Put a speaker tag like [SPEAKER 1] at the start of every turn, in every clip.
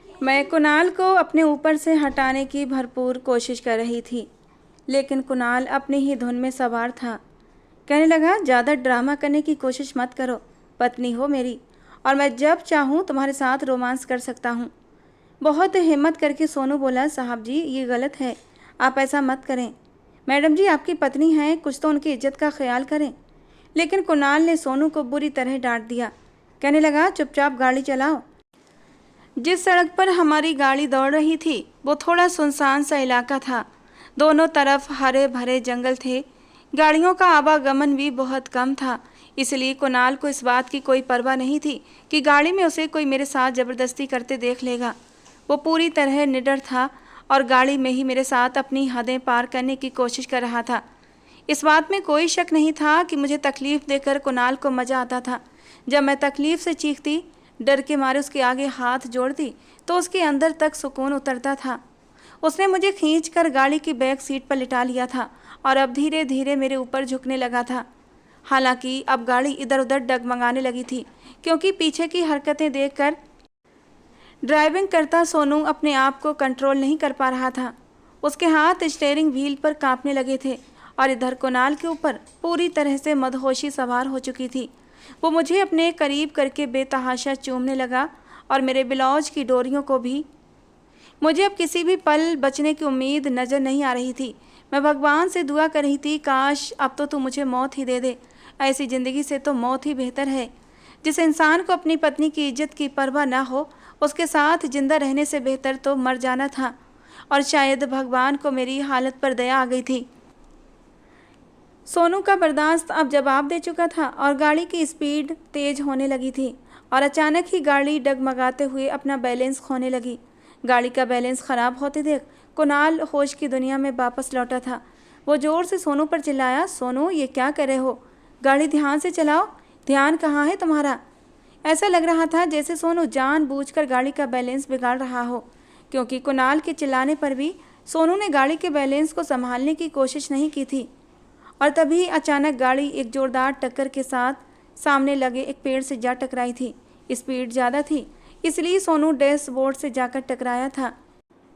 [SPEAKER 1] मैं कुणाल को अपने ऊपर से हटाने की भरपूर कोशिश कर रही थी, लेकिन कुणाल अपनी ही धुन में सवार था। कहने लगा, ज़्यादा ड्रामा करने की कोशिश मत करो, पत्नी हो मेरी और मैं जब चाहूँ तुम्हारे साथ रोमांस कर सकता हूँ। बहुत हिम्मत करके सोनू बोला, साहब जी ये गलत है, आप ऐसा मत करें। मैडम जी आपकी पत्नी हैं, कुछ तो उनकी इज्जत का ख्याल करें। लेकिन कुणाल ने सोनू को बुरी तरह डांट दिया। कहने लगा, चुपचाप गाड़ी चलाओ। जिस सड़क पर हमारी गाड़ी दौड़ रही थी वो थोड़ा सुनसान सा इलाका था। दोनों तरफ हरे भरे जंगल थे। गाड़ियों का आवागमन भी बहुत कम था, इसलिए कुणाल को इस बात की कोई परवाह नहीं थी कि गाड़ी में उसे कोई मेरे साथ ज़बरदस्ती करते देख लेगा। वो पूरी तरह निडर था और गाड़ी में ही मेरे साथ अपनी हदें पार करने की कोशिश कर रहा था। इस बात में कोई शक नहीं था कि मुझे तकलीफ़ देकर कुणाल को मज़ा आता था। जब मैं तकलीफ़ से चीखती, डर के मारे उसके आगे हाथ जोड़ती, तो उसके अंदर तक सुकून उतरता था। उसने मुझे खींचकर गाड़ी की बैक सीट पर लिटा लिया था और अब धीरे धीरे मेरे ऊपर झुकने लगा था। हालांकि अब गाड़ी इधर उधर डगमगाने लगी थी, क्योंकि पीछे की हरकतें देखकर ड्राइविंग करता सोनू अपने आप को कंट्रोल नहीं कर पा रहा था। उसके हाथ स्टीयरिंग व्हील पर कांपने लगे थे और इधर कुणाल के ऊपर पूरी तरह से मदहोशी सवार हो चुकी थी। वो मुझे अपने करीब करके बेतहाशा चूमने लगा और मेरे ब्लाउज की डोरियों को भी। मुझे अब किसी भी पल बचने की उम्मीद नज़र नहीं आ रही थी। मैं भगवान से दुआ कर रही थी, काश अब तो तू मुझे मौत ही दे दे। ऐसी ज़िंदगी से तो मौत ही बेहतर है। जिस इंसान को अपनी पत्नी की इज्जत की परवाह ना हो, उसके साथ जिंदा रहने से बेहतर तो मर जाना था। और शायद भगवान को मेरी हालत पर दया आ गई थी। सोनू का बर्दाश्त अब जवाब दे चुका था और गाड़ी की स्पीड तेज होने लगी थी और अचानक ही गाड़ी डगमगाते हुए अपना बैलेंस खोने लगी। गाड़ी का बैलेंस ख़राब होते देख कुणाल होश की दुनिया में वापस लौटा था। वो ज़ोर से सोनू पर चिल्लाया, सोनू ये क्या कर रहे हो? गाड़ी ध्यान से चलाओ। ध्यान कहाँ है तुम्हारा? ऐसा लग रहा था जैसे सोनू जानबूझकर गाड़ी का बैलेंस बिगाड़ रहा हो, क्योंकि कुणाल के चिल्लाने पर भी सोनू ने गाड़ी के बैलेंस को संभालने की कोशिश नहीं की थी। और तभी अचानक गाड़ी एक जोरदार टक्कर के साथ सामने लगे एक पेड़ से जा टकराई थी। स्पीड ज़्यादा थी, इसलिए सोनू डैशबोर्ड से जाकर टकराया था।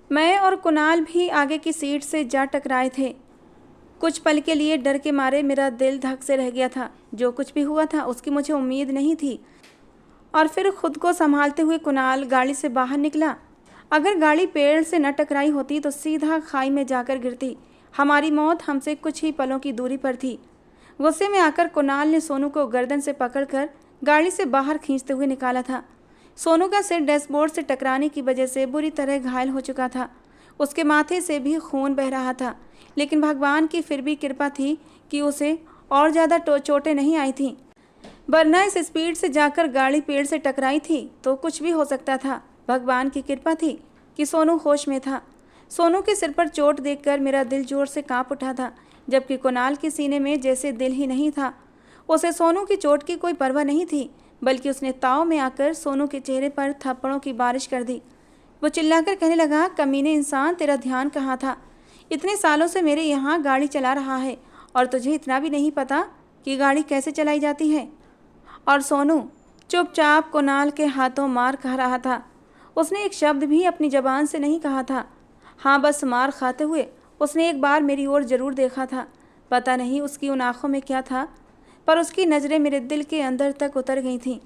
[SPEAKER 1] मैं और कुणाल भी आगे की सीट से जा टकराए थे। कुछ पल के लिए डर के मारे मेरा दिल धक से रह गया था। जो कुछ भी हुआ था उसकी मुझे उम्मीद नहीं थी। और फिर खुद को संभालते हुए कुणाल गाड़ी से बाहर निकला। अगर गाड़ी पेड़ से न टकराई होती तो सीधा खाई में जाकर गिरती। हमारी मौत हमसे कुछ ही पलों की दूरी पर थी। गुस्से में आकर कुणाल ने सोनू को गर्दन से पकड़कर गाड़ी से बाहर खींचते हुए निकाला था। सोनू का सिर डैशबोर्ड से टकराने की वजह से बुरी तरह घायल हो चुका था। उसके माथे से भी खून बह रहा था, लेकिन भगवान की फिर भी कृपा थी कि उसे और ज़्यादा चोटें नहीं आई थीं। वरना इस स्पीड से जाकर गाड़ी पेड़ से टकराई थी तो कुछ भी हो सकता था। भगवान की कृपा थी कि सोनू होश में था। सोनू के सिर पर चोट देखकर मेरा दिल जोर से कांप उठा था, जबकि कुणाल के सीने में जैसे दिल ही नहीं था। उसे सोनू की चोट की कोई परवाह नहीं थी, बल्कि उसने ताव में आकर सोनू के चेहरे पर थप्पड़ों की बारिश कर दी। वो चिल्लाकर कहने लगा, कमीने इंसान, तेरा ध्यान कहाँ था? इतने सालों से मेरे यहाँ गाड़ी चला रहा है और तुझे इतना भी नहीं पता कि गाड़ी कैसे चलाई जाती है? और सोनू चुपचाप कुणाल के हाथों मार खा रहा था। उसने एक शब्द भी अपनी ज़बान से नहीं कहा था। हाँ, बस मार खाते हुए उसने एक बार मेरी ओर ज़रूर देखा था। पता नहीं उसकी उन आँखों में क्या था, पर उसकी नज़रें मेरे दिल के अंदर तक उतर गई थीं।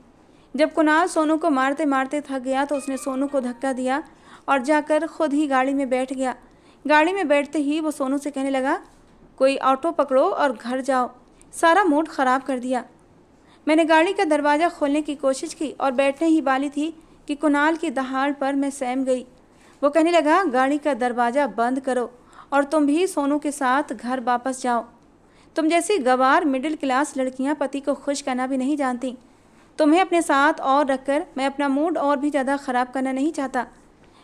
[SPEAKER 1] जब कुणाल सोनू को मारते मारते थक गया तो उसने सोनू को धक्का दिया और जाकर खुद ही गाड़ी में बैठ गया। गाड़ी में बैठते ही वो सोनू से कहने लगा, कोई ऑटो पकड़ो और घर जाओ, सारा मूड ख़राब कर दिया। मैंने गाड़ी का दरवाज़ा खोलने की कोशिश की और बैठने ही वाली थी कि कुणाल की दहाड़ पर मैं सहम गई। वो कहने लगा, गाड़ी का दरवाज़ा बंद करो और तुम भी सोनू के साथ घर वापस जाओ। तुम जैसी गवार मिडिल क्लास लड़कियां पति को खुश करना भी नहीं जानती। तुम्हें अपने साथ और रखकर मैं अपना मूड और भी ज़्यादा ख़राब करना नहीं चाहता।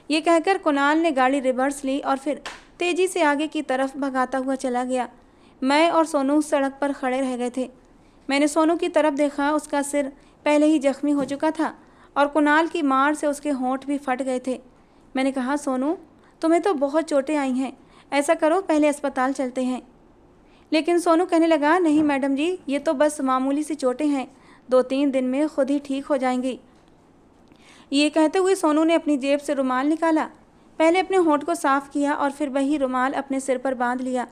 [SPEAKER 1] ये कहकर कुणाल ने गाड़ी रिवर्स ली और फिर तेज़ी से आगे की तरफ भगाता हुआ चला गया। मैं और सोनू सड़क पर खड़े रह गए थे। मैंने सोनू की तरफ देखा। उसका सिर पहले ही जख्मी हो चुका था और कुणाल की मार से उसके होंठ भी फट गए थे। मैंने कहा, सोनू तुम्हें तो बहुत चोटें आई हैं, ऐसा करो पहले अस्पताल चलते हैं। लेकिन सोनू कहने लगा, नहीं मैडम जी, ये तो बस मामूली सी चोटें हैं, 2-3 दिन में खुद ही ठीक हो जाएंगी। ये कहते हुए सोनू ने अपनी जेब से रुमाल निकाला। पहले अपने होंठ को साफ़ किया और फिर वही रुमाल अपने सिर पर बांध लिया।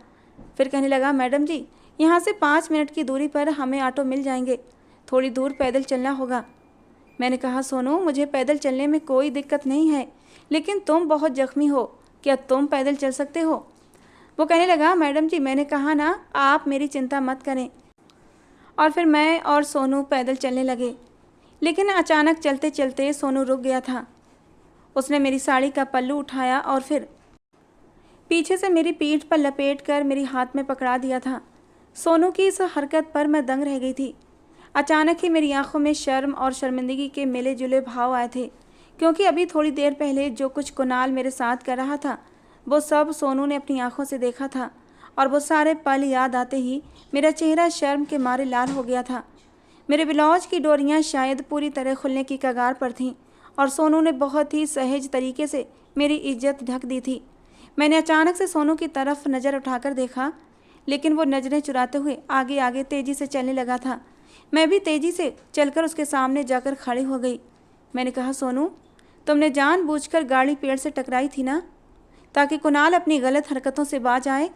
[SPEAKER 1] फिर कहने लगा, मैडम जी, यहाँ से 5 मिनट की दूरी पर हमें ऑटो मिल जाएंगे, थोड़ी दूर पैदल चलना होगा। मैंने कहा, सोनू, मुझे पैदल चलने में कोई दिक्कत नहीं है, लेकिन तुम बहुत जख्मी हो, क्या तुम पैदल चल सकते हो? वो कहने लगा, मैडम जी, मैंने कहा ना, आप मेरी चिंता मत करें। और फिर मैं और सोनू पैदल चलने लगे। लेकिन अचानक चलते चलते सोनू रुक गया था। उसने मेरी साड़ी का पल्लू उठाया और फिर पीछे से मेरी पीठ पर लपेट कर मेरी हाथ में पकड़ा दिया था। सोनू की इस हरकत पर मैं दंग रह गई थी। अचानक ही मेरी आंखों में शर्म और शर्मिंदगी के मिले जुले भाव आए थे, क्योंकि अभी थोड़ी देर पहले जो कुछ कुणाल मेरे साथ कर रहा था वो सब सोनू ने अपनी आंखों से देखा था, और वो सारे पल याद आते ही मेरा चेहरा शर्म के मारे लाल हो गया था। मेरे ब्लाउज की डोरियां शायद पूरी तरह खुलने की कगार पर थीं, और सोनू ने बहुत ही सहज तरीके से मेरी इज्जत ढक दी थी। मैंने अचानक से सोनू की तरफ नज़र उठाकर देखा, लेकिन वो नज़रें चुराते हुए आगे आगे तेज़ी से चलने लगा था। मैं भी तेज़ी से चलकर उसके सामने जाकर खड़ी हो गई। मैंने कहा, सोनू, तुमने जानबूझकर गाड़ी पेड़ से टकराई थी ना, ताकि कुणाल अपनी गलत हरकतों से बाज आए?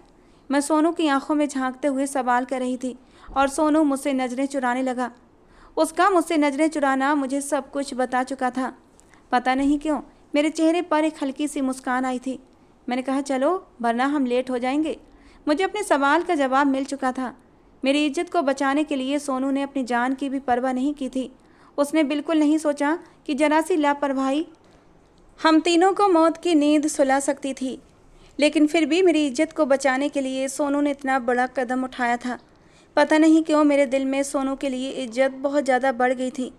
[SPEAKER 1] मैं सोनू की आंखों में झांकते हुए सवाल कर रही थी, और सोनू मुझसे नज़रें चुराने लगा। उसका मुझसे नज़रें चुराना मुझे सब कुछ बता चुका था। पता नहीं क्यों मेरे चेहरे पर एक हल्की सी मुस्कान आई थी। मैंने कहा, चलो, वरना हम लेट हो जाएंगे। मुझे अपने सवाल का जवाब मिल चुका था। मेरी इज्जत को बचाने के लिए सोनू ने अपनी जान की भी परवाह नहीं की थी। उसने बिल्कुल नहीं सोचा कि जरा सी लापरवाही हम तीनों को मौत की नींद सुला सकती थी। लेकिन फिर भी मेरी इज्जत को बचाने के लिए सोनू ने इतना बड़ा कदम उठाया था। पता नहीं क्यों मेरे दिल में सोनू के लिए इज्जत बहुत ज़्यादा बढ़ गई थी।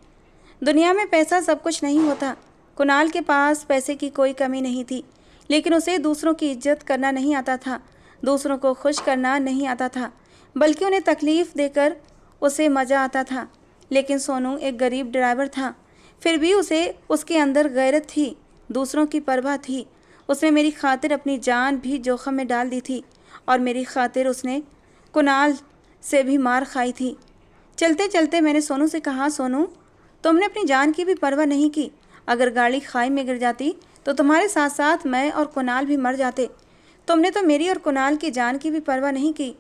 [SPEAKER 1] दुनिया में पैसा सब कुछ नहीं होता। कुणाल के पास पैसे की कोई कमी नहीं थी, लेकिन उसे दूसरों की इज्जत करना नहीं आता था, दूसरों को खुश करना नहीं आता था, बल्कि उन्हें तकलीफ़ देकर उसे मज़ा आता था। लेकिन सोनू एक गरीब ड्राइवर था, फिर भी उसे उसके अंदर गैरत थी, दूसरों की परवाह थी। उसने मेरी खातिर अपनी जान भी जोखम में डाल दी थी, और मेरी खातिर उसने कुणाल से भी मार खाई थी। चलते चलते मैंने सोनू से कहा, सोनू, तुमने अपनी जान की भी परवाह नहीं की। अगर गाड़ी खाई में गिर जाती तो तुम्हारे साथ साथ मैं और कुणाल भी मर जाते। तुमने तो मेरी और कुणाल की जान की भी परवाह नहीं की।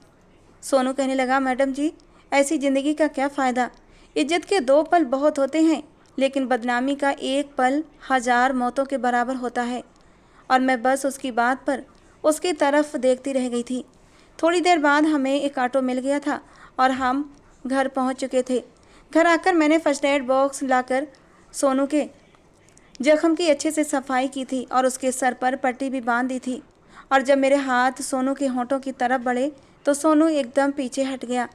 [SPEAKER 1] सोनू कहने लगा, मैडम जी, ऐसी ज़िंदगी का क्या फ़ायदा? इज्जत के 2 पल बहुत होते हैं, लेकिन बदनामी का 1 पल 1000 मौतों के बराबर होता है। और मैं बस उसकी बात पर उसकी तरफ देखती रह गई थी। थोड़ी देर बाद हमें एक ऑटो मिल गया था और हम घर पहुंच चुके थे। घर आकर मैंने फर्स्ट एड बॉक्स लाकर सोनू के जख्म की अच्छे से सफाई की थी और उसके सर पर पट्टी भी बांध दी थी। और जब मेरे हाथ सोनू के होंठों की तरफ बढ़े तो सोनू एकदम पीछे हट गया।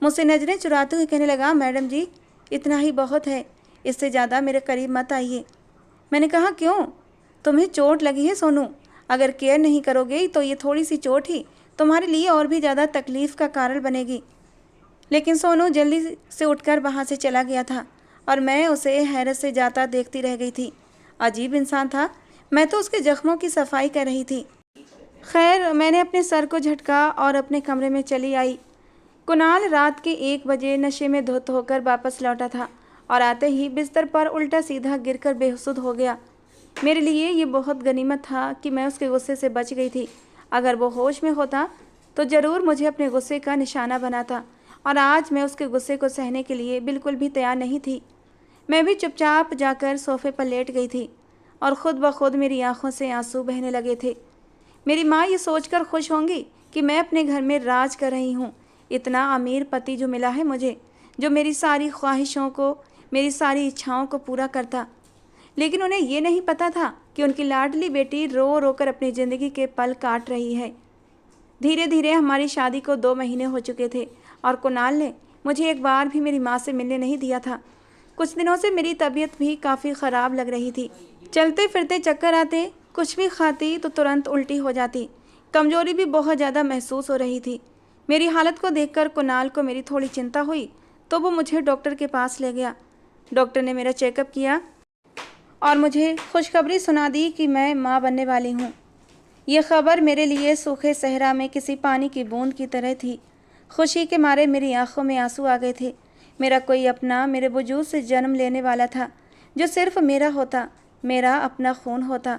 [SPEAKER 1] मुझसे नज़रें चुराते हुए कहने लगा, मैडम जी, इतना ही बहुत है, इससे ज़्यादा मेरे करीब मत आइए। मैंने कहा, क्यों? तुम्हें चोट लगी है सोनू? अगर केयर नहीं करोगे तो ये थोड़ी सी चोट ही तुम्हारे लिए और भी ज़्यादा तकलीफ़ का कारण बनेगी। लेकिन सोनू जल्दी से उठकर वहाँ से चला गया था और मैं उसे हैरत से जाता देखती रह गई थी। अजीब इंसान था। मैं तो उसके जख्मों की सफाई कर रही थी। खैर, मैंने अपने सर को झटका और अपने कमरे में चली आई। कुणाल रात के 1 बजे नशे में धुत होकर वापस लौटा था और आते ही बिस्तर पर उल्टा सीधा गिरकर बेहोश हो गया। मेरे लिए ये बहुत गनीमत था कि मैं उसके गुस्से से बच गई थी। अगर वो होश में होता तो ज़रूर मुझे अपने गुस्से का निशाना बनाता, और आज मैं उसके गुस्से को सहने के लिए बिल्कुल भी तैयार नहीं थी। मैं भी चुपचाप जाकर सोफे पर लेट गई थी और ख़ुद ब खुद मेरी आंखों से आंसू बहने लगे थे। मेरी माँ ये सोचकर खुश होंगी कि मैं अपने घर में राज कर रही हूँ। इतना अमीर पति जो मिला है मुझे, जो मेरी सारी ख्वाहिशों को, मेरी सारी इच्छाओं को पूरा करता। लेकिन उन्हें ये नहीं पता था कि उनकी लाडली बेटी रो रो कर अपनी ज़िंदगी के पल काट रही है। धीरे धीरे हमारी शादी को 2 महीने हो चुके थे और कुणाल ने मुझे एक बार भी मेरी माँ से मिलने नहीं दिया था। कुछ दिनों से मेरी तबीयत भी काफ़ी ख़राब लग रही थी। चलते फिरते चक्कर आते, कुछ भी खाती तो तुरंत उल्टी हो जाती। कमज़ोरी भी बहुत ज़्यादा महसूस हो रही थी। मेरी हालत को देखकर कुणाल को मेरी थोड़ी चिंता हुई तो वो मुझे डॉक्टर के पास ले गया। डॉक्टर ने मेरा चेकअप किया और मुझे खुशखबरी सुना दी कि मैं माँ बनने वाली हूँ। ये खबर मेरे लिए सूखे सहरा में किसी पानी की बूंद की तरह थी। खुशी के मारे मेरी आंखों में आंसू आ गए थे। मेरा कोई अपना मेरे वजूद से जन्म लेने वाला था, जो सिर्फ मेरा होता, मेरा अपना खून होता।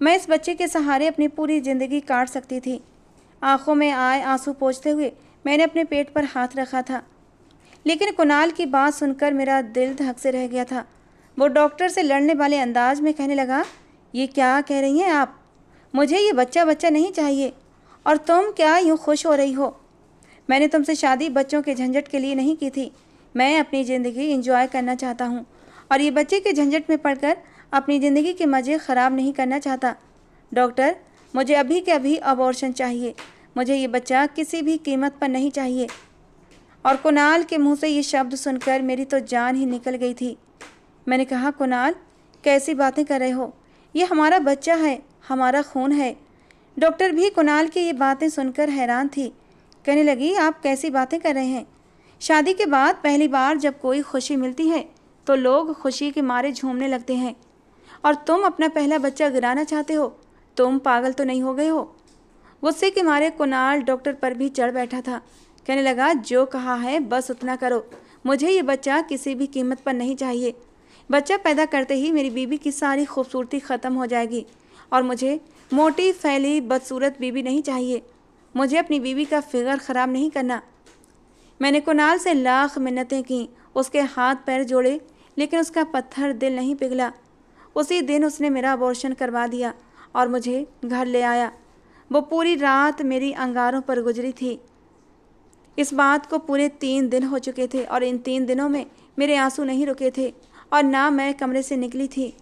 [SPEAKER 1] मैं इस बच्चे के सहारे अपनी पूरी ज़िंदगी काट सकती थी। आंखों में आए आंसू पोंछते हुए मैंने अपने पेट पर हाथ रखा था। लेकिन कुणाल की बात सुनकर मेरा दिल धक से रह गया था। वो डॉक्टर से लड़ने वाले अंदाज में कहने लगा, ये क्या कह रही हैं आप? मुझे ये बच्चा बच्चा नहीं चाहिए। और तुम क्या यूँ खुश हो रही हो? मैंने तुमसे शादी बच्चों के झंझट के लिए नहीं की थी। मैं अपनी ज़िंदगी एंजॉय करना चाहता हूँ और ये बच्चे के झंझट में पड़कर अपनी ज़िंदगी के मज़े ख़राब नहीं करना चाहता। डॉक्टर, मुझे अभी के अभी अबॉर्शन चाहिए। मुझे ये बच्चा किसी भी कीमत पर नहीं चाहिए। और कुणाल के मुंह से ये शब्द सुनकर मेरी तो जान ही निकल गई थी। मैंने कहा, कुणाल, कैसी बातें कर रहे हो? ये हमारा बच्चा है, हमारा खून है। डॉक्टर भी कुणाल की ये बातें सुनकर हैरान थी। कहने लगी, आप कैसी बातें कर रहे हैं? शादी के बाद पहली बार जब कोई खुशी मिलती है तो लोग खुशी के मारे झूमने लगते हैं, और तुम अपना पहला बच्चा गिराना चाहते हो? तुम पागल तो नहीं हो गए हो? गुस्से के मारे कुणाल डॉक्टर पर भी चढ़ बैठा था। कहने लगा, जो कहा है बस उतना करो। मुझे ये बच्चा किसी भी कीमत पर नहीं चाहिए। बच्चा पैदा करते ही मेरी बीवी की सारी खूबसूरती ख़त्म हो जाएगी और मुझे मोटी फैली बदसूरत बीवी नहीं चाहिए। मुझे अपनी बीवी का फिगर ख़राब नहीं करना। मैंने कुणाल से लाख मिन्नतें की, उसके हाथ पैर जोड़े, लेकिन उसका पत्थर दिल नहीं पिघला। उसी दिन उसने मेरा अबॉर्शन करवा दिया और मुझे घर ले आया। वो पूरी रात मेरी अंगारों पर गुजरी थी। इस बात को पूरे 3 दिन हो चुके थे और इन 3 दिनों में मेरे आंसू नहीं रुके थे और ना मैं कमरे से निकली थी।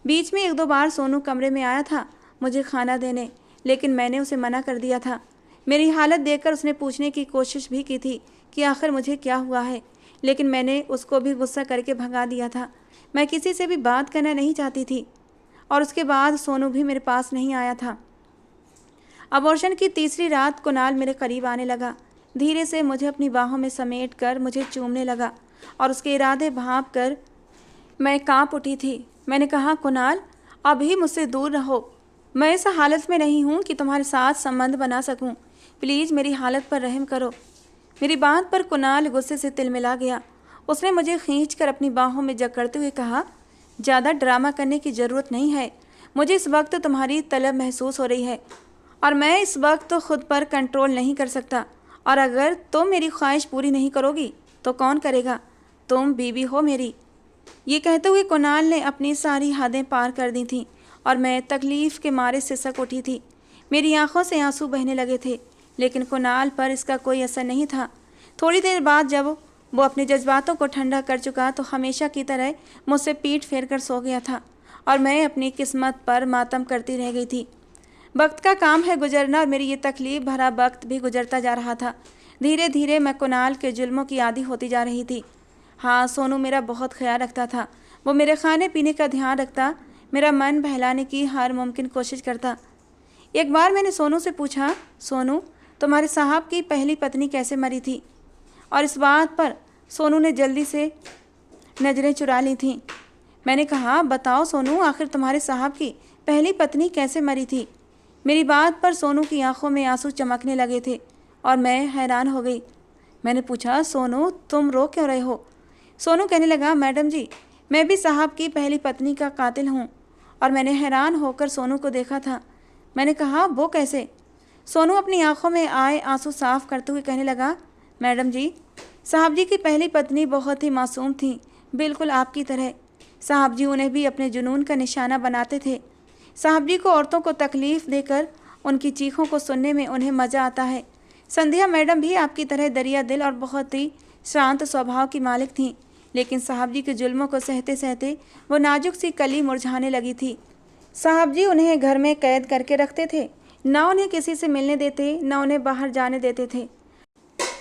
[SPEAKER 1] बीच में 1-2 बार सोनू कमरे में आया था मुझे खाना देने, लेकिन मैंने उसे मना कर दिया था। मेरी हालत देखकर उसने पूछने की कोशिश भी की थी कि आखिर मुझे क्या हुआ है, लेकिन मैंने उसको भी गुस्सा करके भगा दिया था। मैं किसी से भी बात करना नहीं चाहती थी और उसके बाद सोनू भी मेरे पास नहीं आया था। अबॉर्शन की तीसरी रात कुणाल मेरे करीब आने लगा। धीरे से मुझे अपनी बाहों में समेट कर मुझे चूमने लगा और उसके इरादे भांप कर मैं कांप उठी थी। मैंने कहा, कुणाल, अभी मुझसे दूर रहो। मैं इस हालत में नहीं हूँ कि तुम्हारे साथ संबंध बना सकूँ। प्लीज़ मेरी हालत पर रहम करो। मेरी बात पर कुणाल गुस्से से तिलमिला गया। उसने मुझे खींचकर अपनी बाहों में जकड़ते हुए कहा, ज़्यादा ड्रामा करने की ज़रूरत नहीं है। मुझे इस वक्त तुम्हारी तलब महसूस हो रही है और मैं इस वक्त खुद पर कंट्रोल नहीं कर सकता, और अगर तुम मेरी ख्वाहिश पूरी नहीं करोगी तो कौन करेगा? तुम बीवी हो मेरी। ये कहते हुए कुणाल ने अपनी सारी हदें पार कर दी थीं और मैं तकलीफ़ के मारे सिसक उठी थी। मेरी आंखों से आंसू बहने लगे थे, लेकिन कुणाल पर इसका कोई असर नहीं था। थोड़ी देर बाद जब वो अपने जज्बातों को ठंडा कर चुका तो हमेशा की तरह मुझसे पीठ फेर कर सो गया था और मैं अपनी किस्मत पर मातम करती रह गई थी। वक्त का काम है गुजरना और मेरी ये तकलीफ़ भरा वक्त भी गुजरता जा रहा था। धीरे धीरे मैं कुणाल के जुल्मों की आदी होती जा रही थी। हाँ, सोनू मेरा बहुत ख्याल रखता था। वो मेरे खाने पीने का ध्यान रखता, मेरा मन बहलाने की हर मुमकिन कोशिश करता। एक बार मैंने सोनू से पूछा, सोनू, तुम्हारे साहब की पहली पत्नी कैसे मरी थी? और इस बात पर सोनू ने जल्दी से नज़रें चुरा ली थीं। मैंने कहा, बताओ सोनू, आखिर तुम्हारे साहब की पहली पत्नी कैसे मरी थी? मेरी बात पर सोनू की आंखों में आंसू चमकने लगे थे और मैं हैरान हो गई। मैंने पूछा, सोनू, तुम रो क्यों रहे हो? सोनू कहने लगा, मैडम जी, मैं भी साहब की पहली पत्नी का कातिल हूँ। और मैंने हैरान होकर सोनू को देखा था। मैंने कहा, वो कैसे? सोनू अपनी आंखों में आए आंसू साफ करते हुए कहने लगा, मैडम जी, साहब जी की पहली पत्नी बहुत ही मासूम थी, बिल्कुल आपकी तरह। साहब जी उन्हें भी अपने जुनून का निशाना बनाते थे। साहब जी को औरतों को तकलीफ़ देकर उनकी चीखों को सुनने में उन्हें मज़ा आता है। संध्या मैडम भी आपकी तरह दरिया दिल और बहुत ही शांत स्वभाव की मालिक थीं, लेकिन साहब जी के जुल्मों को सहते सहते वो नाजुक सी कली मुरझाने लगी थी। साहब जी उन्हें घर में कैद करके रखते थे, ना उन्हें किसी से मिलने देते, ना उन्हें बाहर जाने देते थे।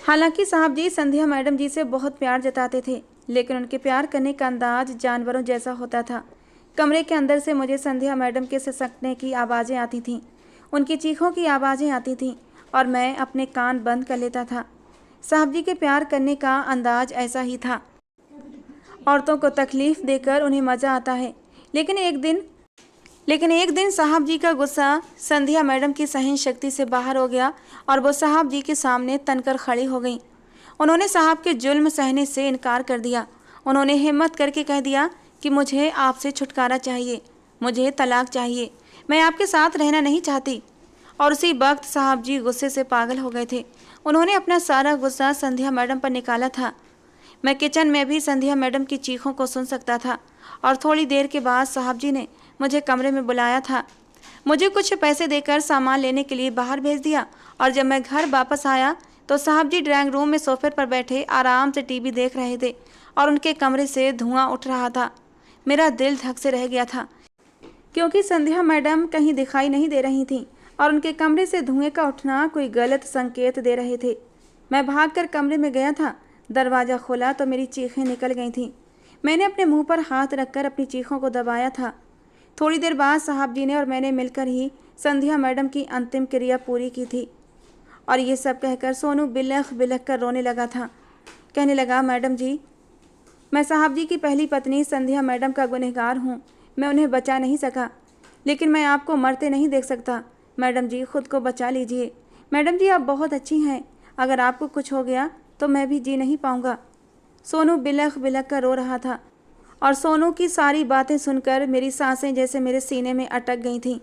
[SPEAKER 1] हालांकि साहब जी संध्या मैडम जी से बहुत प्यार जताते थे, लेकिन उनके प्यार करने का अंदाज जानवरों जैसा होता था। कमरे के अंदर से मुझे संध्या मैडम के सिसकने की आवाज़ें आती थीं, उनकी चीखों की आवाज़ें आती थीं और मैं अपने कान बंद कर लेता था। साहब जी के प्यार करने का अंदाज ऐसा ही था। औरतों को तकलीफ़ देकर उन्हें मज़ा आता है, लेकिन एक दिन साहब जी का गुस्सा संध्या मैडम की सहन शक्ति से बाहर हो गया और वो साहब जी के सामने तनकर खड़ी हो गई। उन्होंने साहब के जुल्म सहने से इनकार कर दिया। उन्होंने हिम्मत करके कह दिया कि मुझे आपसे छुटकारा चाहिए। मुझे तलाक चाहिए, मैं आपके साथ रहना नहीं चाहती। और उसी वक्त साहब जी गुस्से से पागल हो गए थे। उन्होंने अपना सारा गुस्सा संध्या मैडम पर निकाला था। मैं किचन में भी संध्या मैडम की चीखों को सुन सकता था। और थोड़ी देर के बाद साहब जी ने मुझे कमरे में बुलाया था। मुझे कुछ पैसे देकर सामान लेने के लिए बाहर भेज दिया। और जब मैं घर वापस आया तो साहब जी ड्राइंग रूम में सोफे पर बैठे आराम से टीवी देख रहे थे और उनके कमरे से धुआं उठ रहा था। मेरा दिल धक से रह गया था, क्योंकि संध्या मैडम कहीं दिखाई नहीं दे रही थीं और उनके कमरे से धुएं का उठना कोई गलत संकेत दे रहे थे। मैं भागकर कमरे में गया था। दरवाज़ा खोला तो मेरी चीखें निकल गई थीं। मैंने अपने मुंह पर हाथ रखकर अपनी चीखों को दबाया था। थोड़ी देर बाद साहब जी ने और मैंने मिलकर ही संध्या मैडम की अंतिम क्रिया पूरी की थी। और ये सब कहकर सोनू बिलख बिलख कर रोने लगा था। कहने लगा, मैडम जी, मैं साहब जी की पहली पत्नी संध्या मैडम का गुनहगार हूँ। मैं उन्हें बचा नहीं सका, लेकिन मैं आपको मरते नहीं देख सकता। मैडम जी, खुद को बचा लीजिए। मैडम जी, आप बहुत अच्छी हैं। अगर आपको कुछ हो गया तो मैं भी जी नहीं पाऊँगा। सोनू बिलख बिलख कर रो रहा था और सोनू की सारी बातें सुनकर मेरी सांसें जैसे मेरे सीने में अटक गई थीं।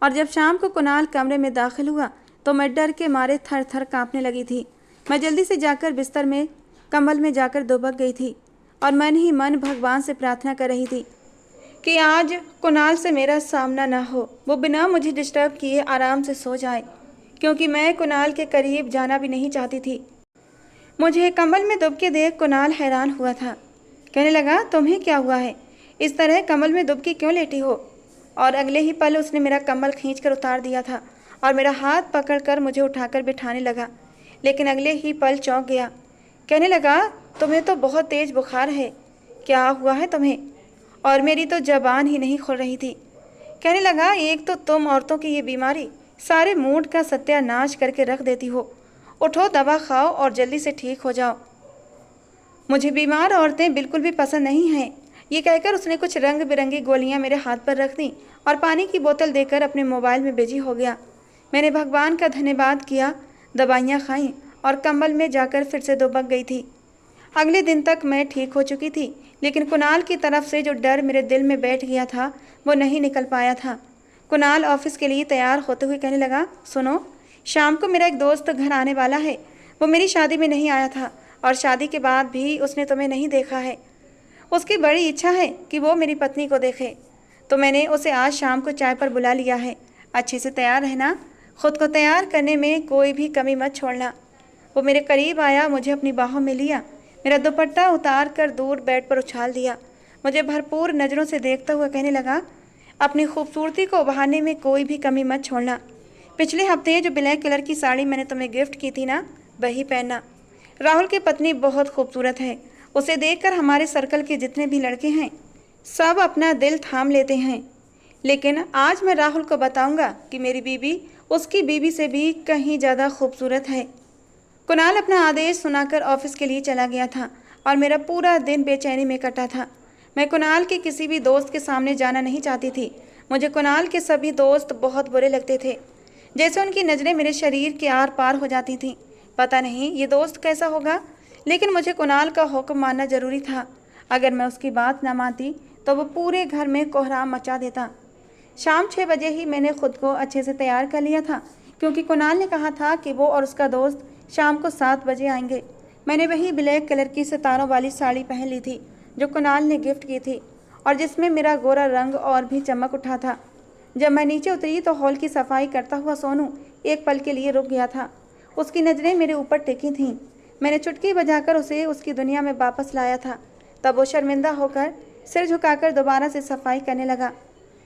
[SPEAKER 1] और जब शाम को कुणाल कमरे में दाखिल हुआ तो मैं डर के मारे थर थर काँपने लगी थी। मैं जल्दी से जाकर बिस्तर में कंबल में जाकर दुबक गई थी और मन ही मन भगवान से प्रार्थना कर रही थी कि आज कुणाल से मेरा सामना ना हो, वो बिना मुझे डिस्टर्ब किए आराम से सो जाए, क्योंकि मैं कुणाल के करीब जाना भी नहीं चाहती थी। मुझे कंबल में दुबके देख कुणाल हैरान हुआ था। कहने लगा, तुम्हें क्या हुआ है? इस तरह कंबल में दुबकी क्यों लेटी हो? और अगले ही पल उसने मेरा कंबल खींचकर उतार दिया था और मेरा हाथ पकड़कर मुझे उठाकर बिठाने लगा, लेकिन अगले ही पल चौंक गया। कहने लगा, तुम्हें तो बहुत तेज बुखार है, क्या हुआ है तुम्हें? और मेरी तो जबान ही नहीं खुल रही थी। कहने लगा, एक तो तुम औरतों की ये बीमारी सारे मूड का सत्यानाश करके रख देती हो। उठो, दवा खाओ और जल्दी से ठीक हो जाओ। मुझे बीमार औरतें बिल्कुल भी पसंद नहीं हैं। ये कहकर उसने कुछ रंग बिरंगी गोलियां मेरे हाथ पर रख दी और पानी की बोतल देकर अपने मोबाइल में बिजी हो गया। मैंने भगवान का धन्यवाद किया, दवाइयाँ खाईं और कंबल में जाकर फिर से दुबक गई थी। अगले दिन तक मैं ठीक हो चुकी थी, लेकिन कुणाल की तरफ से जो डर मेरे दिल में बैठ गया था वो नहीं निकल पाया था। कुणाल ऑफिस के लिए तैयार होते हुए कहने लगा, सुनो, शाम को मेरा एक दोस्त घर आने वाला है। वो मेरी शादी में नहीं आया था और शादी के बाद भी उसने तुम्हें नहीं देखा है। उसकी बड़ी इच्छा है कि वो मेरी पत्नी को देखे, तो मैंने उसे आज शाम को चाय पर बुला लिया है। अच्छे से तैयार रहना, खुद को तैयार करने में कोई भी कमी मत छोड़ना। वो मेरे करीब आया, मुझे अपनी बाहों में लिया, मेरा दुपट्टा उतार कर दूर बेड पर उछाल दिया। मुझे भरपूर नज़रों से देखता हुआ कहने लगा, अपनी खूबसूरती को उभारने में कोई भी कमी मत छोड़ना। पिछले हफ्ते जो ब्लैक कलर की साड़ी मैंने तुम्हें गिफ्ट की थी ना, वही पहनना। राहुल की पत्नी बहुत खूबसूरत है। उसे देखकर हमारे सर्कल के जितने भी लड़के हैं सब अपना दिल थाम लेते हैं। लेकिन आज मैं राहुल को बताऊंगा कि मेरी बीबी उसकी बीबी से भी कहीं ज़्यादा खूबसूरत है। कुणाल अपना आदेश सुनाकर ऑफिस के लिए चला गया था और मेरा पूरा दिन बेचैनी में कटा था। मैं कुणाल के किसी भी दोस्त के सामने जाना नहीं चाहती थी। मुझे कुणाल के सभी दोस्त बहुत बुरे लगते थे, जैसे उनकी नज़रें मेरे शरीर के आर पार हो जाती थीं। पता नहीं ये दोस्त कैसा होगा, लेकिन मुझे कुणाल का हुक्म मानना ज़रूरी था। अगर मैं उसकी बात ना मानती तो वो पूरे घर में कोहराम मचा देता। शाम 6 बजे ही मैंने खुद को अच्छे से तैयार कर लिया था, क्योंकि कुणाल ने कहा था कि वो और उसका दोस्त शाम को 7 बजे आएंगे। मैंने वही ब्लैक कलर की सितारों वाली साड़ी पहन ली थी जो कुणाल ने गिफ्ट की थी और जिसमें मेरा गोरा रंग और भी चमक उठा था। जब मैं नीचे उतरी तो हॉल की सफाई करता हुआ सोनू एक पल के लिए रुक गया था। उसकी नज़रें मेरे ऊपर टिकी थीं। मैंने चुटकी बजाकर उसे उसकी दुनिया में वापस लाया था। तब वो शर्मिंदा होकर सिर झुकाकर दोबारा से सफाई करने लगा।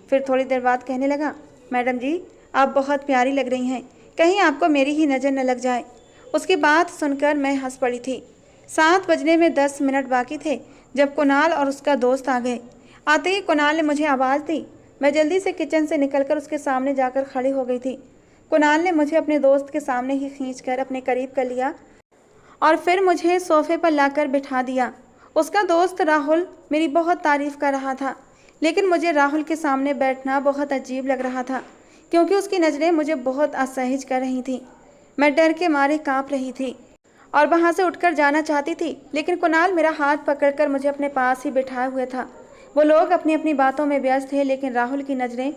[SPEAKER 1] फिर थोड़ी देर बाद कहने लगा, मैडम जी, आप बहुत प्यारी लग रही हैं, कहीं आपको मेरी ही नज़र न लग जाए। उसकी बात सुनकर मैं हंस पड़ी थी। 7 बजने में 10 मिनट बाकी थे जब कुणाल और उसका दोस्त आ गए। आते ही कुणाल ने मुझे आवाज़ दी। मैं जल्दी से किचन से निकलकर उसके सामने जाकर खड़ी हो गई थी। कुणाल ने मुझे अपने दोस्त के सामने ही खींचकर अपने करीब कर लिया और फिर मुझे सोफे पर लाकर बिठा दिया। उसका दोस्त राहुल मेरी बहुत तारीफ़ कर रहा था, लेकिन मुझे राहुल के सामने बैठना बहुत अजीब लग रहा था, क्योंकि उसकी नज़रें मुझे बहुत असहज कर रही थीं। मैं डर के मारे काँप रही थी और वहाँ से उठकर जाना चाहती थी, लेकिन कुणाल मेरा हाथ पकड़कर मुझे अपने पास ही बिठाए हुए था। वो लोग अपनी अपनी बातों में व्यस्त थे, लेकिन राहुल की नज़रें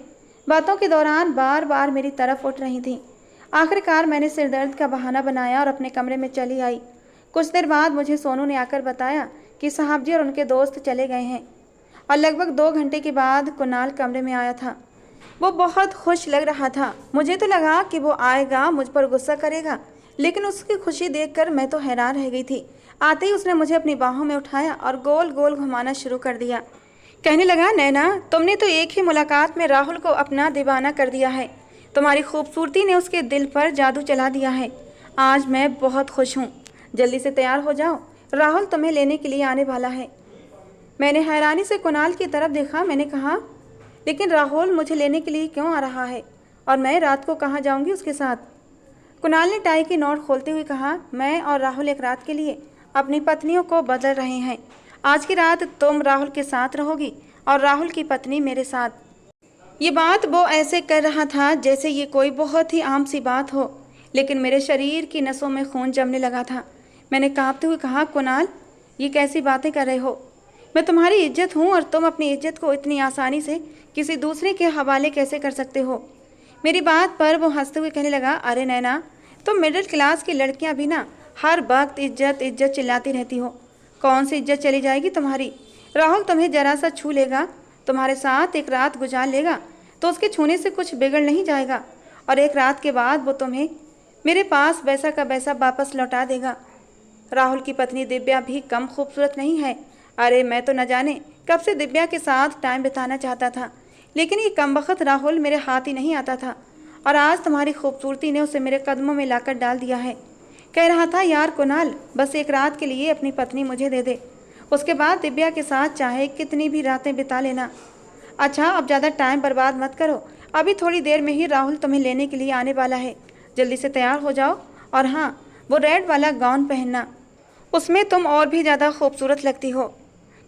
[SPEAKER 1] बातों के दौरान बार बार मेरी तरफ उठ रही थीं। आखिरकार मैंने सिरदर्द का बहाना बनाया और अपने कमरे में चली आई। कुछ देर बाद मुझे सोनू ने आकर बताया कि साहब जी और उनके दोस्त चले गए हैं, और लगभग 2 घंटे के बाद कुणाल कमरे में आया था। वो बहुत खुश लग रहा था। मुझे तो लगा कि वो आएगा, मुझ पर गुस्सा करेगा, लेकिन उसकी खुशी देखकर मैं तो हैरान रह गई थी। आते ही उसने मुझे अपनी बाहों में उठाया और गोल गोल घुमाना शुरू कर दिया। कहने लगा, नैना, तुमने तो एक ही मुलाकात में राहुल को अपना दीवाना कर दिया है। तुम्हारी खूबसूरती ने उसके दिल पर जादू चला दिया है। आज मैं बहुत खुश हूँ। जल्दी से तैयार हो जाओ, राहुल तुम्हें लेने के लिए आने वाला है। मैंने हैरानी से कुणाल की तरफ देखा। मैंने कहा, लेकिन राहुल मुझे लेने के लिए क्यों आ रहा है, और मैं रात को कहाँ जाऊँगी उसके साथ? कुणाल ने टाई की नोट खोलते हुए कहा, मैं और राहुल एक रात के लिए अपनी पत्नियों को बदल रहे हैं। आज की रात तुम राहुल के साथ रहोगी और राहुल की पत्नी मेरे साथ। ये बात वो ऐसे कर रहा था जैसे ये कोई बहुत ही आम सी बात हो, लेकिन मेरे शरीर की नसों में खून जमने लगा था। मैंने कांपते हुए कहा, कुणाल, ये कैसी बातें कर रहे हो? मैं तुम्हारी इज्जत हूँ और तुम अपनी इज्जत को इतनी आसानी से किसी दूसरे के हवाले कैसे कर सकते हो? मेरी बात पर वो हंसते हुए कहने लगा, अरे नैना, तुम मिडिल क्लास की लड़कियाँ भी ना हर वक्त इज्जत इज्जत चिल्लाती रहती हो। कौन सी इज्जत चली जाएगी तुम्हारी? राहुल तुम्हें जरा सा छू लेगा, तुम्हारे साथ एक रात गुजार लेगा, तो उसके छूने से कुछ बिगड़ नहीं जाएगा, और एक रात के बाद वो तुम्हें मेरे पास वैसा का वैसा वापस लौटा देगा। राहुल की पत्नी दिव्या भी कम खूबसूरत नहीं है। अरे मैं तो न जाने कब से दिव्या के साथ टाइम बिताना चाहता था, लेकिन ये कमबख्त राहुल मेरे हाथ ही नहीं आता था, और आज तुम्हारी खूबसूरती ने उसे मेरे कदमों में लाकर डाल दिया है। कह रहा था, यार कुणाल, बस एक रात के लिए अपनी पत्नी मुझे दे दे, उसके बाद दिव्या के साथ चाहे कितनी भी रातें बिता लेना। अच्छा, अब ज़्यादा टाइम बर्बाद मत करो, अभी थोड़ी देर में ही राहुल तुम्हें लेने के लिए आने वाला है। जल्दी से तैयार हो जाओ, और हाँ, वो रेड वाला गाउन पहनना, उसमें तुम और भी ज़्यादा खूबसूरत लगती हो।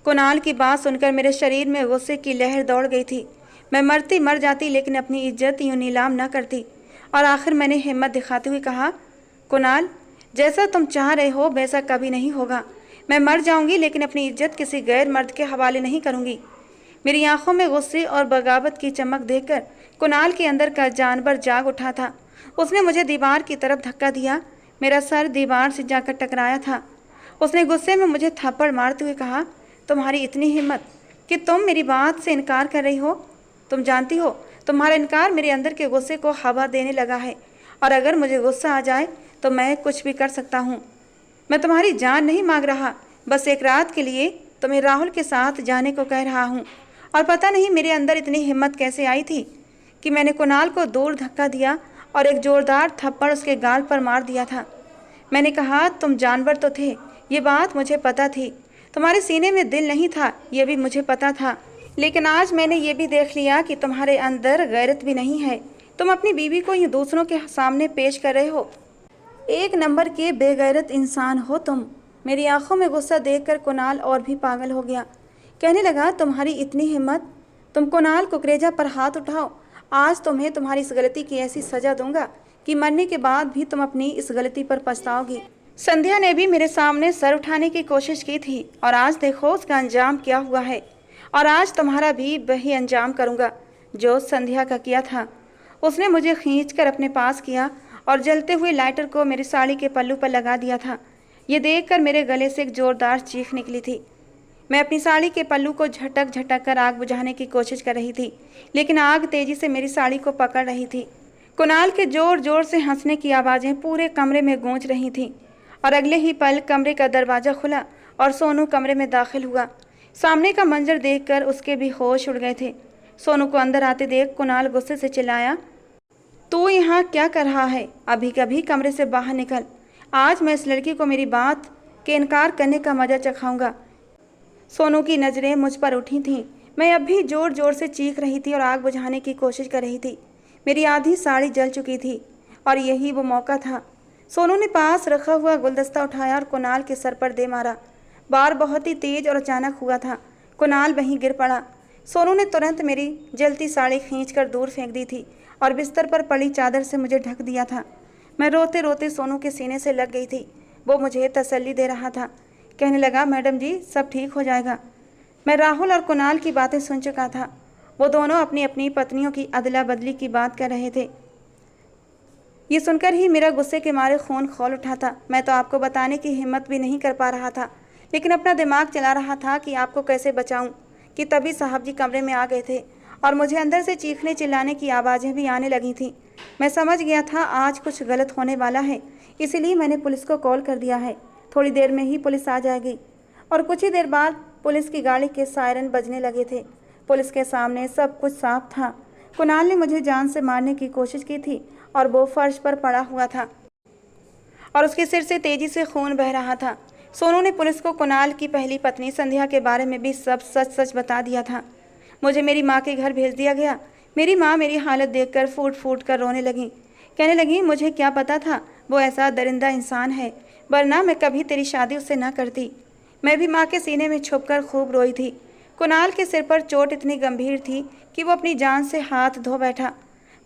[SPEAKER 1] कुणाल की बात सुनकर मेरे शरीर में गुस्से की लहर दौड़ गई थी। मैं मरती मर जाती, लेकिन अपनी इज्जत यूँ नीलाम न करती। और आखिर मैंने हिम्मत दिखाते हुए कहा, कुणाल, जैसा तुम चाह रहे हो वैसा कभी नहीं होगा। मैं मर जाऊंगी, लेकिन अपनी इज्जत किसी गैर मर्द के हवाले नहीं करूंगी। मेरी आंखों में गुस्से और बगावत की चमक देखकर कुणाल के अंदर का जानवर जाग उठा था। उसने मुझे दीवार की तरफ धक्का दिया। मेरा सर दीवार से जाकर टकराया था। उसने गुस्से में मुझे थप्पड़ मारते हुए कहा, तुम्हारी इतनी हिम्मत कि तुम मेरी बात से इनकार कर रही हो? तुम जानती हो तुम्हारा इनकार मेरे अंदर के गुस्से को हवा देने लगा है, और अगर मुझे गुस्सा आ जाए तो मैं कुछ भी कर सकता हूँ। मैं तुम्हारी जान नहीं मांग रहा, बस एक रात के लिए तुम्हें राहुल के साथ जाने को कह रहा हूँ। और पता नहीं मेरे अंदर इतनी हिम्मत कैसे आई थी कि मैंने कुणाल को दूर धक्का दिया और एक जोरदार थप्पड़ उसके गाल पर मार दिया था। मैंने कहा, तुम जानवर तो थे, ये बात मुझे पता थी। तुम्हारे सीने में दिल नहीं था, ये भी मुझे पता था, लेकिन आज मैंने ये भी देख लिया कि तुम्हारे अंदर गैरत भी नहीं है। तुम अपनी बीवी को यूँ दूसरों के सामने पेश कर रहे हो। एक नंबर के बेगैरत इंसान हो तुम। मेरी आंखों में गुस्सा देखकर कुणाल और भी पागल हो गया। कहने लगा, तुम्हारी इतनी हिम्मत, तुम कुणाल कुकरेजा पर हाथ उठाओ। आज तुम्हें तुम्हारी इस गलती की ऐसी सज़ा दूंगा कि मरने के बाद भी तुम अपनी इस गलती पर पछताओगी। संध्या ने भी मेरे सामने सर उठाने की कोशिश की थी, और आज देखो उसका अंजाम क्या हुआ है। और आज तुम्हारा भी वही अंजाम करूँगा जो संध्या का किया था। उसने मुझे खींचकर अपने पास किया और जलते हुए लाइटर को मेरी साड़ी के पल्लू पर लगा दिया था। ये देखकर मेरे गले से एक जोरदार चीख निकली थी। मैं अपनी साड़ी के पल्लू को झटक झटक कर आग बुझाने की कोशिश कर रही थी, लेकिन आग तेजी से मेरी साड़ी को पकड़ रही थी। कुणाल के जोर जोर से हंसने की आवाज़ें पूरे कमरे में गूंज रही थीं, और अगले ही पल कमरे का दरवाज़ा खुला और सोनू कमरे में दाखिल हुआ। सामने का मंजर देखकर उसके भी होश उड़ गए थे। सोनू को अंदर आते देख कुणाल गुस्से से चिल्लाया, तू यहाँ क्या कर रहा है? अभी कभी कमरे से बाहर निकल। आज मैं इस लड़की को मेरी बात के इनकार करने का मज़ा चखाऊंगा। सोनू की नज़रें मुझ पर उठी थीं। मैं अब भी ज़ोर ज़ोर से चीख रही थी और आग बुझाने की कोशिश कर रही थी। मेरी आधी साड़ी जल चुकी थी, और यही वो मौका था। सोनू ने पास रखा हुआ गुलदस्ता उठाया और कुणाल के सर पर दे मारा। बार बहुत ही तेज और अचानक हुआ था। कुणाल वहीं गिर पड़ा। सोनू ने तुरंत मेरी जलती साड़ी खींचकर दूर फेंक दी थी और बिस्तर पर पड़ी चादर से मुझे ढक दिया था। मैं रोते रोते सोनू के सीने से लग गई थी। वो मुझे तसल्ली दे रहा था। कहने लगा, मैडम जी, सब ठीक हो जाएगा। मैं राहुल और कुणाल की बातें सुन चुका था। वो दोनों अपनी अपनी पत्नियों की अदला बदली की बात कर रहे थे। ये सुनकर ही मेरा गुस्से के मारे खून खौल उठा था। मैं तो आपको बताने की हिम्मत भी नहीं कर पा रहा था, लेकिन अपना दिमाग चला रहा था कि आपको कैसे बचाऊं, कि तभी साहब जी कमरे में आ गए थे और मुझे अंदर से चीखने चिल्लाने की आवाज़ें भी आने लगी थीं। मैं समझ गया था आज कुछ गलत होने वाला है, इसीलिए मैंने पुलिस को कॉल कर दिया है। थोड़ी देर में ही पुलिस आ जाएगी। और कुछ ही देर बाद पुलिस की गाड़ी के सायरन बजने लगे थे। पुलिस के सामने सब कुछ साफ था। कुणाल ने मुझे जान से मारने की कोशिश की थी और वो फर्श पर पड़ा हुआ था और उसके सिर से तेजी से खून बह रहा था। सोनू ने पुलिस को कुणाल की पहली पत्नी संध्या के बारे में भी सब सच सच बता दिया था। मुझे मेरी माँ के घर भेज दिया गया। मेरी माँ मेरी हालत देखकर फूट फूट कर रोने लगी। कहने लगी, मुझे क्या पता था वो ऐसा दरिंदा इंसान है, वरना मैं कभी तेरी शादी उससे ना करती। मैं भी माँ के सीने में छुपकर खूब रोई थी। कुणाल के सिर पर चोट इतनी गंभीर थी कि वो अपनी जान से हाथ धो बैठा।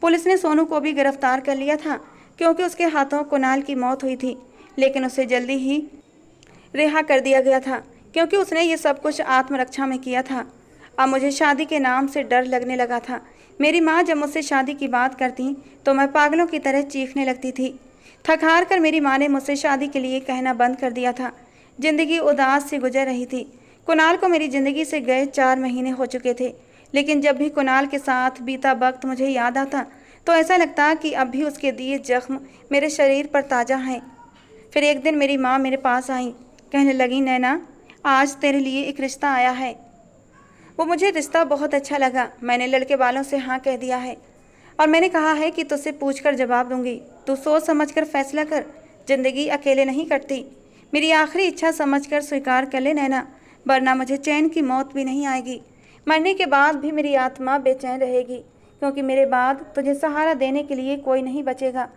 [SPEAKER 1] पुलिस ने सोनू को भी गिरफ्तार कर लिया था, क्योंकि उसके हाथों कुणाल की मौत हुई थी, लेकिन उसे जल्दी ही रिहा कर दिया गया था, क्योंकि उसने ये सब कुछ आत्मरक्षा में किया था। अब मुझे शादी के नाम से डर लगने लगा था। मेरी माँ जब मुझसे शादी की बात करती तो मैं पागलों की तरह चीखने लगती थी। थक हार कर मेरी माँ ने मुझसे शादी के लिए कहना बंद कर दिया था। जिंदगी उदास सी गुजर रही थी। कुणाल को मेरी ज़िंदगी से गए 4 महीने हो चुके थे, लेकिन जब भी कुणाल के साथ बीता वक्त मुझे याद आता तो ऐसा लगता कि अब भी उसके दिए जख्म मेरे शरीर पर ताज़ा हैं। फिर एक दिन मेरी माँ मेरे पास आई, कहने लगी, नैना आज तेरे लिए एक रिश्ता आया है। वो मुझे रिश्ता बहुत अच्छा लगा। मैंने लड़के वालों से हाँ कह दिया है और मैंने कहा है कि तुझसे पूछकर जवाब दूंगी। तू सोच समझकर फैसला कर, ज़िंदगी अकेले नहीं कटती। मेरी आखिरी इच्छा समझकर स्वीकार कर ले नैना, वरना मुझे चैन की मौत भी नहीं आएगी। मरने के बाद भी मेरी आत्मा बेचैन रहेगी, क्योंकि मेरे बाद तुझे सहारा देने के लिए कोई नहीं बचेगा।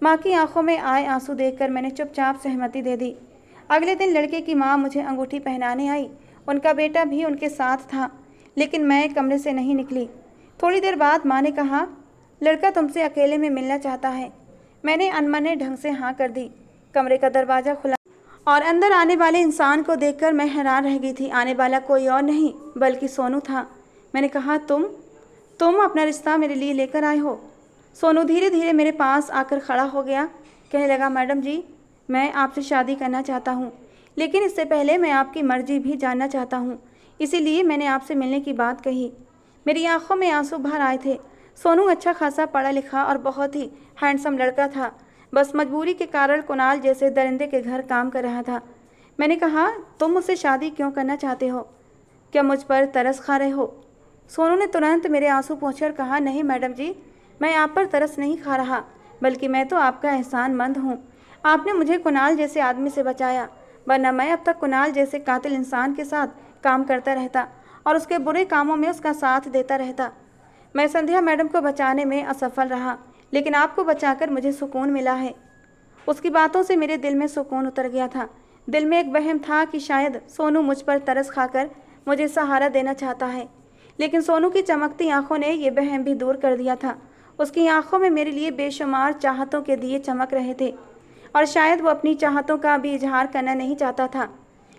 [SPEAKER 1] माँ की आंखों में आए आंसू देखकर मैंने चुपचाप सहमति दे दी। अगले दिन लड़के की माँ मुझे अंगूठी पहनाने आई। उनका बेटा भी उनके साथ था, लेकिन मैं कमरे से नहीं निकली। थोड़ी देर बाद माँ ने कहा, लड़का तुमसे अकेले में मिलना चाहता है। मैंने अनमने ढंग से हाँ कर दी। कमरे का दरवाज़ा खुला और अंदर आने वाले इंसान को देखकर मैं हैरान रह गई थी। आने वाला कोई और नहीं बल्कि सोनू था। मैंने कहा, तुम अपना रिश्ता मेरे लिए लेकर आए हो। सोनू धीरे धीरे मेरे पास आकर खड़ा हो गया। कहने लगा, मैडम जी, मैं आपसे शादी करना चाहता हूँ, लेकिन इससे पहले मैं आपकी मर्जी भी जानना चाहता हूँ, इसीलिए मैंने आपसे मिलने की बात कही। मेरी आंखों में आंसू भर आए थे। सोनू अच्छा खासा पढ़ा लिखा और बहुत ही हैंडसम लड़का था। बस मजबूरी के कारण कुणाल जैसे दरिंदे के घर काम कर रहा था। मैंने कहा, तुम मुझसे शादी क्यों करना चाहते हो? क्या मुझ पर तरस खा रहे हो? सोनू ने तुरंत मेरे आंसू पोंछकर कहा, नहीं मैडम जी, मैं आप पर तरस नहीं खा रहा, बल्कि मैं तो आपका एहसानमंद हूँ। आपने मुझे कुणाल जैसे आदमी से बचाया, वरना मैं अब तक कुणाल जैसे कातिल इंसान के साथ काम करता रहता और उसके बुरे कामों में उसका साथ देता रहता। मैं संध्या मैडम को बचाने में असफल रहा, लेकिन आपको बचाकर मुझे सुकून मिला है। उसकी बातों से मेरे दिल में सुकून उतर गया था। दिल में एक वहम था कि शायद सोनू मुझ पर तरस खाकर मुझे सहारा देना चाहता है, लेकिन सोनू की चमकती आंखों ने यह वहम भी दूर कर दिया था। उसकी आंखों में मेरे लिए बेशुमार चाहतों के दिए चमक रहे थे और शायद वो अपनी चाहतों का भी इजहार करना नहीं चाहता था,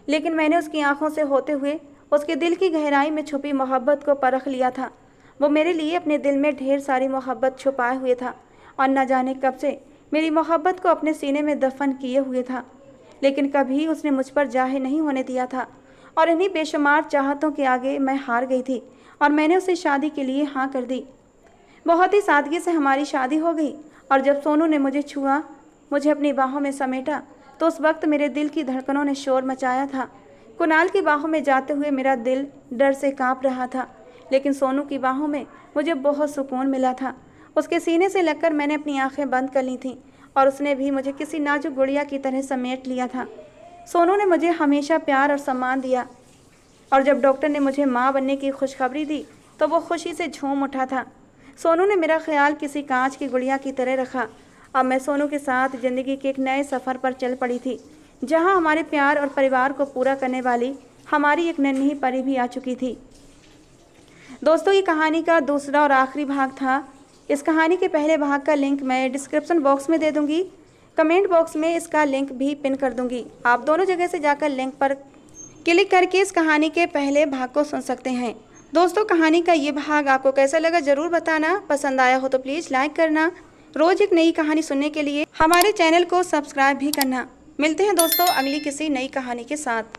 [SPEAKER 1] लेकिन मैंने उसकी आंखों से होते हुए उसके दिल की गहराई में छुपी मोहब्बत को परख लिया था। वो मेरे लिए अपने दिल में ढेर सारी मोहब्बत छुपाए हुए था और न जाने कब से मेरी मोहब्बत को अपने सीने में दफन किए हुए था, लेकिन कभी उसने मुझ पर जाहिर नहीं होने दिया था। और इन्हीं बेशुमार चाहतों के आगे मैं हार गई थी और मैंने उसे शादी के लिए हाँ कर दी। बहुत ही सादगी से हमारी शादी हो गई और जब सोनू ने मुझे छुआ, मुझे अपनी बाहों में समेटा, तो उस वक्त मेरे दिल की धड़कनों ने शोर मचाया था। कुणाल की बाहों में जाते हुए मेरा दिल डर से कांप रहा था, लेकिन सोनू की बाहों में मुझे बहुत सुकून मिला था। उसके सीने से लगकर मैंने अपनी आंखें बंद कर ली थीं और उसने भी मुझे किसी नाजुक गुड़िया की तरह समेट लिया था। सोनू ने मुझे हमेशा प्यार और सम्मान दिया और जब डॉक्टर ने मुझे माँ बनने की खुशखबरी दी तो वो खुशी से झूम उठा था। सोनू ने मेरा ख्याल किसी कांच की गुड़िया की तरह रखा। अब मैं सोनू के साथ ज़िंदगी के एक नए सफ़र पर चल पड़ी थी, जहाँ हमारे प्यार और परिवार को पूरा करने वाली हमारी एक नन्ही परी भी आ चुकी थी। दोस्तों, ये कहानी का दूसरा और आखिरी भाग था। इस कहानी के पहले भाग का लिंक मैं डिस्क्रिप्शन बॉक्स में दे दूंगी, कमेंट बॉक्स में इसका लिंक भी पिन कर दूंगी। आप दोनों जगह से जाकर लिंक पर क्लिक करके इस कहानी के पहले भाग को सुन सकते हैं। दोस्तों, कहानी का ये भाग आपको कैसा लगा ज़रूर बताना। पसंद आया हो तो प्लीज़ लाइक करना। रोज़ एक नई कहानी सुनने के लिए हमारे चैनल को सब्सक्राइब भी करना। मिलते हैं दोस्तों अगली किसी नई कहानी के साथ।